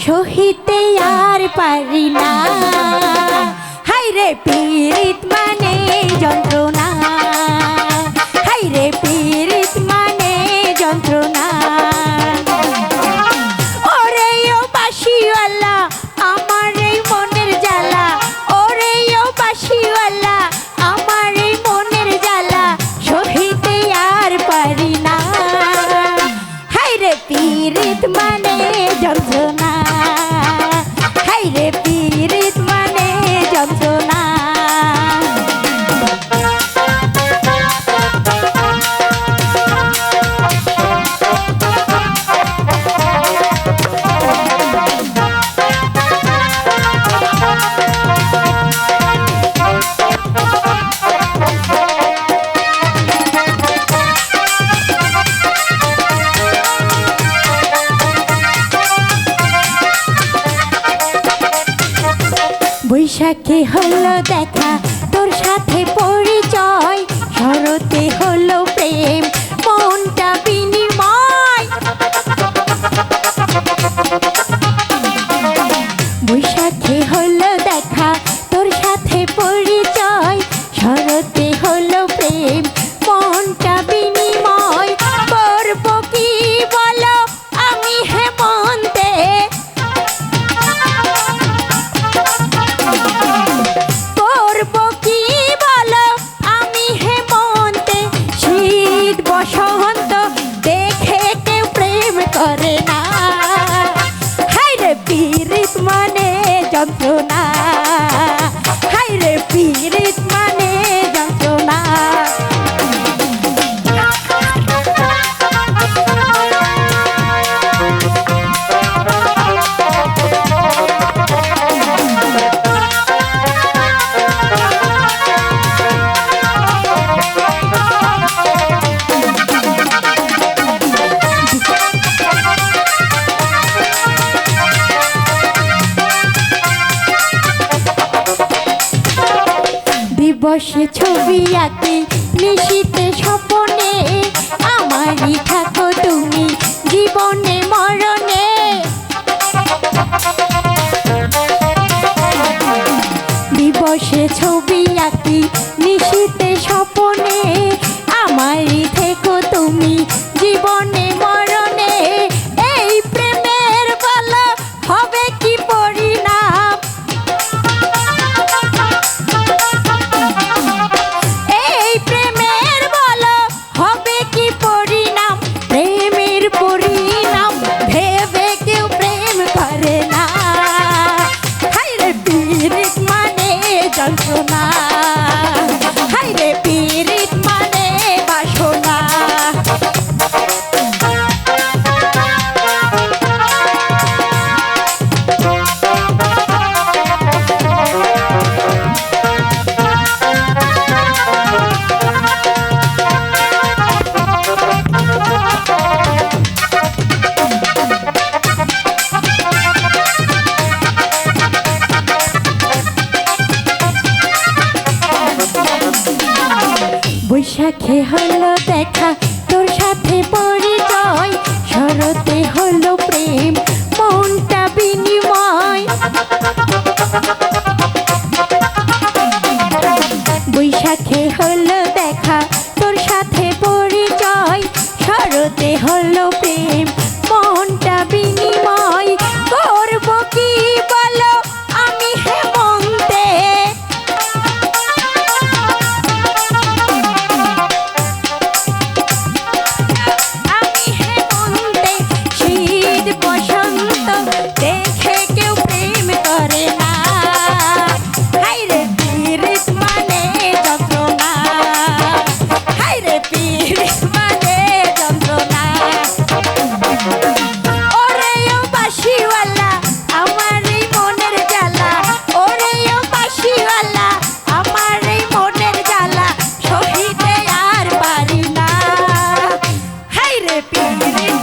সহিতে আর পারি না। হায়রে পীড়িত মানে যন্ত্রণা, হায়রে পীড়িত মানে যন্ত্রণা। ওরে ও বাঁশিওয়ালা আমার এই মনের জ্বালা, ওরে ও বাঁশিওয়ালা আমার এই মনের জ্বালা, সহিতে আর পারি না। হায়রে পীড়িত মানে যন্ত্রণা, হায়রে পীড়িত মানে যন্ত্রণা। বৈশাখে হলো দেখা তোর সাথে পরিচয়, শরতে হলো প্রেম মনটা বিনিময়। বৈশাখে হলো দেখা তোর সাথে পরিচয়, শরতে হলো প্রেম মনটা বিনিময়। করব কি বলো আমি হেমন্তে, করব কি বলো আমি হেমন্তে, শীত বসন্ত দেখে কেউ প্রেম করে না। হায়রে পীড়িত মানে যন্ত্রণা, হায়রে পীড়িত মানে যন্ত্রণা। দিবসে ছবি আঁকি নিশীতে স্বপনে, আমারই থাকো তুমি জীবনে মরণে। দিবসে ছবি আঁকি নিশীতে স্বপনে, আমারই থেকো তুমি জীবনে মরণে। এই প্রেমের বলো হবে কি পরিণাম, এই প্রেমের বলো হবে কি পরিণাম। প্রেমের পরিণাম ভেবে কেউ প্রেম করে না। হায়রে পীড়িত মানে যন্ত্রণা, হায়রে পীড়িত মানে বাসনা। বৈশাখে হলো দেখা তোর সাথে পরিচয়, শরতে হলো প্রেম মনটা বিনিময়। বৈশাখে হলো দেখা তোর সাথে পরিচয়, শরতে হলো প্রেম মনটা বিনিময়। করব কি বলো আমি হেমন্তে, আমি হেমন্তে, শীত বসন্ত দেখে কেউ প্রেম করে না। হায়রে পীড়িত মানে যন্ত্রণা, হায়রে পীড়িত মানে যন্ত্রণা। ওরে ও বাঁশিওয়ালা আমার এই মনের জ্বালা, ওরে ও বাঁশিওয়ালা আমার এই মনের জ্বালা, সহিতে আর পারি না। হায়রে পীড়িত